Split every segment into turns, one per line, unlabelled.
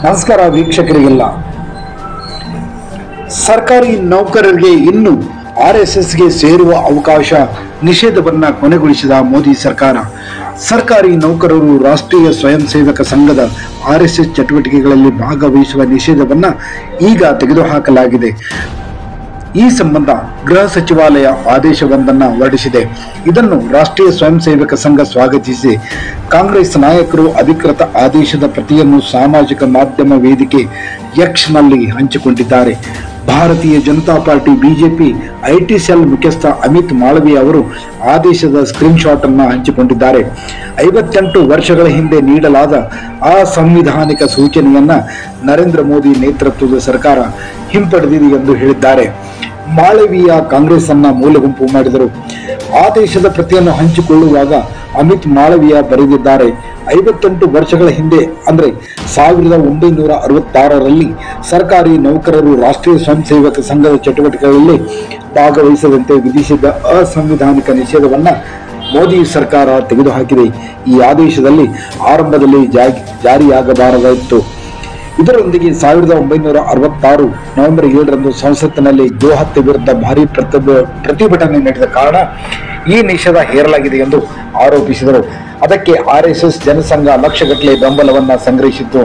ನಮಸ್ಕಾರ ವೀಕ್ಷಕರಿಗೆಲ್ಲ. ಸರ್ಕಾರಿ ನೌಕರರಿಗೆ ಇನ್ನು ಆರ್ಎಸ್ಎಸ್ಗೆ ಸೇರುವ ಅವಕಾಶ ನಿಷೇಧವನ್ನ ಕೊನೆಗೊಳಿಸಿದ ಮೋದಿ ಸರ್ಕಾರ. ಸರ್ಕಾರಿ ನೌಕರರು ರಾಷ್ಟ್ರೀಯ ಸ್ವಯಂ ಸೇವಕ ಸಂಘದ ಆರ್ಎಸ್ಎಸ್ ಚಟುವಟಿಕೆಗಳಲ್ಲಿ ಭಾಗವಹಿಸುವ ನಿಷೇಧವನ್ನ ಈಗ ತೆಗೆದುಹಾಕಲಾಗಿದೆ. ಈ ಸಂಬಂಧ ಗೃಹ ಸಚಿವಾಲಯ ಆದೇಶವೊಂದನ್ನು ಹೊರಡಿಸಿದೆ. ಇದನ್ನು ರಾಷ್ಟ್ರೀಯ ಸ್ವಯಂ ಸೇವಕ ಸಂಘ ಸ್ವಾಗತಿಸಿ ಕಾಂಗ್ರೆಸ್ ನಾಯಕರು ಅಧಿಕೃತ ಆದೇಶದ ಪ್ರತಿಯನ್ನು ಸಾಮಾಜಿಕ ಮಾಧ್ಯಮ ವೇದಿಕೆ ಎಕ್ಸ್ನಲ್ಲಿ ಹಂಚಿಕೊಂಡಿದ್ದಾರೆ. ಭಾರತೀಯ Janata party BJP IT cell ಮುಖ್ಯಸ್ಥ ಅಮಿತ್ ಮಾಳವಿಯಾ ಅವರು ಆದೇಶದ ಸ್ಕ್ರೀನ್ ಶಾಟ್ ಅನ್ನು ಹಂಚಿಕೊಂಡಿದ್ದಾರೆ. 58 ವರ್ಷಗಳ ಹಿಂದೆ ನೀಡಲಾದ ಅಸಂವಿಧಾನಿಕ ಸೂಚನೆಯನ್ನ ನರೇಂದ್ರ ಮೋದಿ ನೇತೃತ್ವದ ಸರ್ಕಾರ ಹಿಂಪಡೆದಿದೆ ಎಂದು ಹೇಳಿದ್ದಾರೆ. ಮಾಳವಿಯಾ ಕಾಂಗ್ರೆಸ್ ಅನ್ನ ಮೂಲೆಗುಂಪು ಮಾಡಿದರು. ಆದೇಶದ ಪ್ರತಿಯನ್ನು ಹಂಚಿಕೊಳ್ಳುವಾಗ ಅಮಿತ್ ಮಾಳವಿಯಾ ಬರೆದಿದ್ದಾರೆ, 58 ವರ್ಷಗಳ ಹಿಂದೆ ಅಂದ್ರೆ 1966ರಲ್ಲಿ ಸರ್ಕಾರಿ ನೌಕರರು ರಾಷ್ಟ್ರೀಯ ಸ್ವಯಂ ಸೇವಕ ಸಂಘದ ಚಟುವಟಿಕೆಗಳಲ್ಲಿ ಭಾಗವಹಿಸದಂತೆ ವಿಧಿಸಿದ್ದ ಅಸಂವಿಧಾನಿಕ ನಿಷೇಧವನ್ನ ಮೋದಿ ಸರ್ಕಾರ ತೆಗೆದುಹಾಕಿದೆ. ಈ ಆದೇಶದಲ್ಲಿ ಆರಂಭದಲ್ಲಿ ಜಾರಿಯಾಗಬಾರದಿತ್ತು. ಇದರೊಂದಿಗೆ 1966 ನವೆಂಬರ್ 7ರಂದು ಸಂಸತ್ತಿನಲ್ಲಿ ಗೋಹತ್ಯೆ ವಿರುದ್ಧ ಭಾರೀ ಪ್ರತಿಭಟನೆ ನಡೆದ ಕಾರಣ ಈ ನಿಷೇಧ ಹೇರಲಾಗಿದೆ ಎಂದು ಆರೋಪಿಸಿದರು. ಅದಕ್ಕೆ ಆರ್ಎಸ್ಎಸ್ ಜನಸಂಘ ಲಕ್ಷಗಟ್ಟಲೆ ಬೆಂಬಲವನ್ನ ಸಂಗ್ರಹಿಸಿತ್ತು.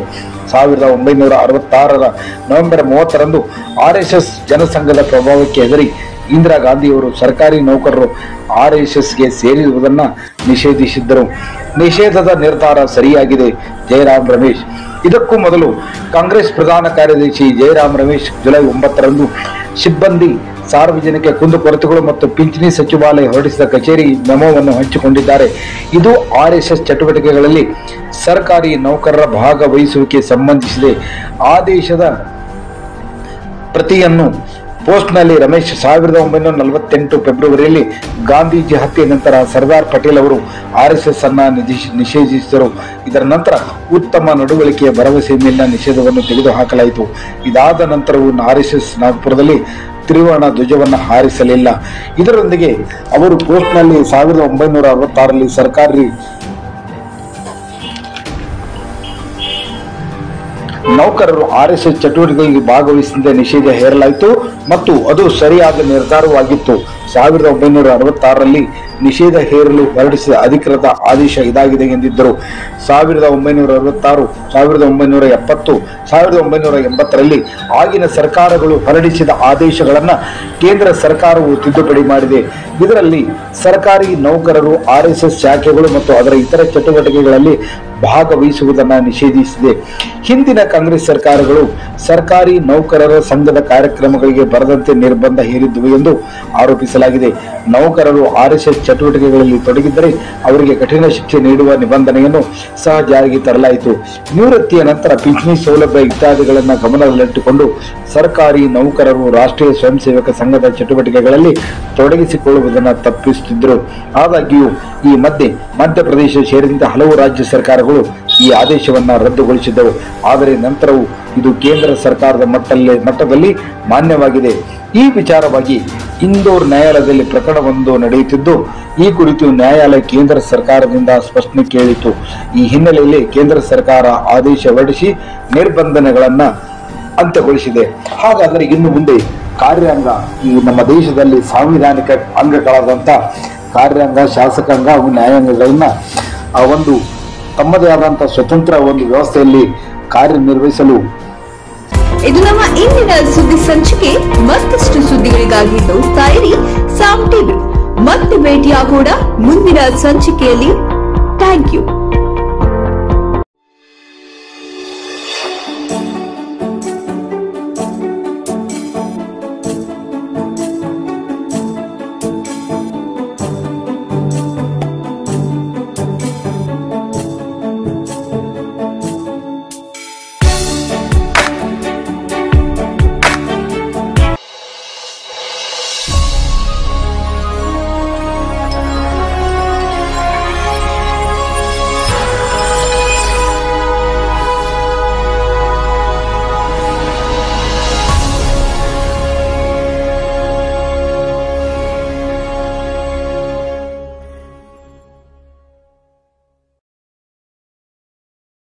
1966ರ ನವೆಂಬರ್ 30ರಂದು ಆರ್ಎಸ್ಎಸ್ ಜನಸಂಘದ ಪ್ರಭಾವಕ್ಕೆ ಹೆದರಿ ಇಂದಿರಾ ಗಾಂಧಿಯವರು ಸರ್ಕಾರಿ ನೌಕರರು ಆರ್ಎಸ್ಎಸ್ಗೆ ಸೇರಿರುವುದನ್ನು ನಿಷೇಧಿಸಿದ್ದರು. ನಿಷೇಧದ ನಿರ್ಧಾರ ಸರಿಯಾಗಿದೆ. ಜಯರಾಮ್ ರಮೇಶ್. ಇದಕ್ಕೂ ಮೊದಲು ಕಾಂಗ್ರೆಸ್ ಪ್ರಧಾನ ಕಾರ್ಯದರ್ಶಿ ಜಯರಾಮ್ ರಮೇಶ್ ಜುಲೈ 9ರಂದು ಸಿಬ್ಬಂದಿ ಸಾರ್ವಜನಿಕ ಕುಂದುಕೊರತೆಗಳು ಮತ್ತು ಪಿಂಚಣಿ ಸಚಿವಾಲಯ ಹೊರಡಿಸಿದ ಕಚೇರಿ ಮೆಮೊವನ್ನು ಹಂಚಿಕೊಂಡಿದ್ದಾರೆ. ಇದು ಆರ್ಎಸ್ಎಸ್ ಚಟುವಟಿಕೆಗಳಲ್ಲಿ ಸರ್ಕಾರಿ ನೌಕರರ ಭಾಗವಹಿಸುವಿಕೆ ಸಂಬಂಧಿಸಿದೆ. ಆದೇಶದ ಪ್ರತಿಯನ್ನು ಪೋಸ್ಟ್ನಲ್ಲಿ ರಮೇಶ್ 1948 ಫೆಬ್ರವರಿಯಲ್ಲಿ ಗಾಂಧೀಜಿ ಹತ್ಯೆ ನಂತರ ಸರ್ದಾರ್ ಪಟೇಲ್ ಅವರು ಆರ್ಎಸ್ಎಸ್ ಅನ್ನ ನಿಷೇಧಿಸಿದರು. ಇದರ ನಂತರ ಉತ್ತಮ ನಡವಳಿಕೆಯ ಭರವಸೆ ಮೇಲಿನ ನಿಷೇಧವನ್ನು ತೆಗೆದುಹಾಕಲಾಯಿತು. ಇದಾದ ನಂತರವೂ ಆರ್ಎಸ್ಎಸ್ ನಾಗ್ಪುರದಲ್ಲಿ ತ್ರಿವರ್ಣ ಧ್ವಜವನ್ನು ಹಾರಿಸಲಿಲ್ಲ. ಇದರೊಂದಿಗೆ ಅವರು ಪೋಸ್ಟ್ನಲ್ಲಿ 1966ರಲ್ಲಿ ಸರ್ಕಾರಿ ನೌಕರರು ಆರ್ಎಸ್ಎಸ್ ಚಟುವಟಿಕೆಗಳಿಗೆ ಭಾಗವಹಿಸಿದ ನಿಷೇಧ ಹೇರಲಾಯಿತು ಮತ್ತು ಅದು ಸರಿಯಾದ ನಿರ್ಧಾರವಾಗಿತ್ತು. 1966ರಲ್ಲಿ ನಿಷೇಧ ಹೇರಲು ಹೊರಡಿಸಿದ ಅಧಿಕೃತ ಆದೇಶ ಇದಾಗಿದೆ ಎಂದಿದ್ದರು. 1966, 1970, 1980ರಲ್ಲಿ ಆಗಿನ ಸರ್ಕಾರಗಳು ಹೊರಡಿಸಿದ ಆದೇಶಗಳನ್ನು ಕೇಂದ್ರ ಸರ್ಕಾರವು ತಿದ್ದುಪಡಿ ಮಾಡಿದೆ. ಇದರಲ್ಲಿ ಸರ್ಕಾರಿ ನೌಕರರು ಆರ್ಎಸ್ಎಸ್ ಶಾಖೆಗಳು ಮತ್ತು ಅದರ ಇತರ ಚಟುವಟಿಕೆಗಳಲ್ಲಿ ಭಾಗವಹಿಸುವುದನ್ನು ನಿಷೇಧಿಸಿದೆ. ಹಿಂದಿನ ಕಾಂಗ್ರೆಸ್ ಸರ್ಕಾರಗಳು ಸರ್ಕಾರಿ ನೌಕರರ ಸಂಘದ ಕಾರ್ಯಕ್ರಮಗಳಿಗೆ ಬರದಂತೆ ನಿರ್ಬಂಧ ಹೇರಿದ್ದವು ಎಂದು ಆರೋಪಿಸಲಾಗಿದೆ. ನೌಕರರು ಆರ್ಎಸ್ಎಸ್ ಚಟುವಟಿಕೆಗಳಲ್ಲಿ ತೊಡಗಿದ್ದರೆ ಅವರಿಗೆ ಕಠಿಣ ಶಿಕ್ಷೆ ನೀಡುವ ನಿಬಂಧನೆಯನ್ನು ಸಹ ಜಾರಿಗೆ ತರಲಾಯಿತು. ನಿವೃತ್ತಿಯ ನಂತರ ಪಿಂಚಣಿ ಸೌಲಭ್ಯ ಇತ್ಯಾದಿಗಳನ್ನು ಗಮನದಲ್ಲಿಟ್ಟುಕೊಂಡು ಸರ್ಕಾರಿ ನೌಕರರು ರಾಷ್ಟ್ರೀಯ ಸ್ವಯಂ ಸೇವಕ ಸಂಘದ ಚಟುವಟಿಕೆಗಳಲ್ಲಿ ತೊಡಗಿಸಿಕೊಳ್ಳುವುದನ್ನು ತಪ್ಪಿಸುತ್ತಿದ್ದರು. ಆದಾಗ್ಯೂ ಈ ಮಧ್ಯಪ್ರದೇಶ ಸೇರಿದಂತೆ ಹಲವು ರಾಜ್ಯ ಸರ್ಕಾರಗಳು ಈ ಆದೇಶವನ್ನು ರದ್ದುಗೊಳಿಸಿದ್ದವು. ಆದರೆ ನಂತರವೂ ಇದು ಕೇಂದ್ರ ಸರ್ಕಾರದ ಮಟ್ಟದಲ್ಲಿ ಮಾನ್ಯವಾಗಿದೆ. ಈ ವಿಚಾರವಾಗಿ ಇಂದೋರ್ ನ್ಯಾಯಾಲಯದಲ್ಲಿ ಪ್ರಕರಣವೊಂದು ನಡೆಯುತ್ತಿದ್ದು, ಈ ಕುರಿತು ನ್ಯಾಯಾಲಯ ಕೇಂದ್ರ ಸರ್ಕಾರದಿಂದ ಸ್ಪಷ್ಟನೆ ಕೇಳಿತು. ಈ ಹಿನ್ನೆಲೆಯಲ್ಲಿ ಕೇಂದ್ರ ಸರ್ಕಾರ ಆದೇಶ ಹೊರಡಿಸಿ ನಿರ್ಬಂಧನೆಗಳನ್ನು ಅಂತ್ಯಗೊಳಿಸಿದೆ. ಹಾಗಾದರೆ ಇನ್ನು ಮುಂದೆ ಕಾರ್ಯಾಂಗ, ಈ ನಮ್ಮ ದೇಶದಲ್ಲಿ ಸಾಂವಿಧಾನಿಕ ಅಂಗಗಳಾದಂಥ ಕಾರ್ಯಾಂಗ, ಶಾಸಕಾಂಗ ಹಾಗೂ ನ್ಯಾಯಾಂಗಗಳನ್ನ ಒಂದು ತಮ್ಮದೇ ಆದಂಥ ಸ್ವತಂತ್ರ ಒಂದು ವ್ಯವಸ್ಥೆಯಲ್ಲಿ ಕಾರ್ಯನಿರ್ವಹಿಸಲು.
ಇದು ನಮ್ಮ ಇಂದಿನ ಸುದ್ದಿ ಸಂಚಿಕೆ. ಮತ್ತಷ್ಟು ಸುದ್ದಿಗಳಿಗಾಗಿ ನೋಡ್ತಾ ಇರಿ ಸಾಮ್ ಟಿವಿ. ಮತ್ತೆ ಭೇಟಿಯಾಗೋಣ ಮುಂದಿನ ಸಂಚಿಕೆಯಲ್ಲಿ. Thank you.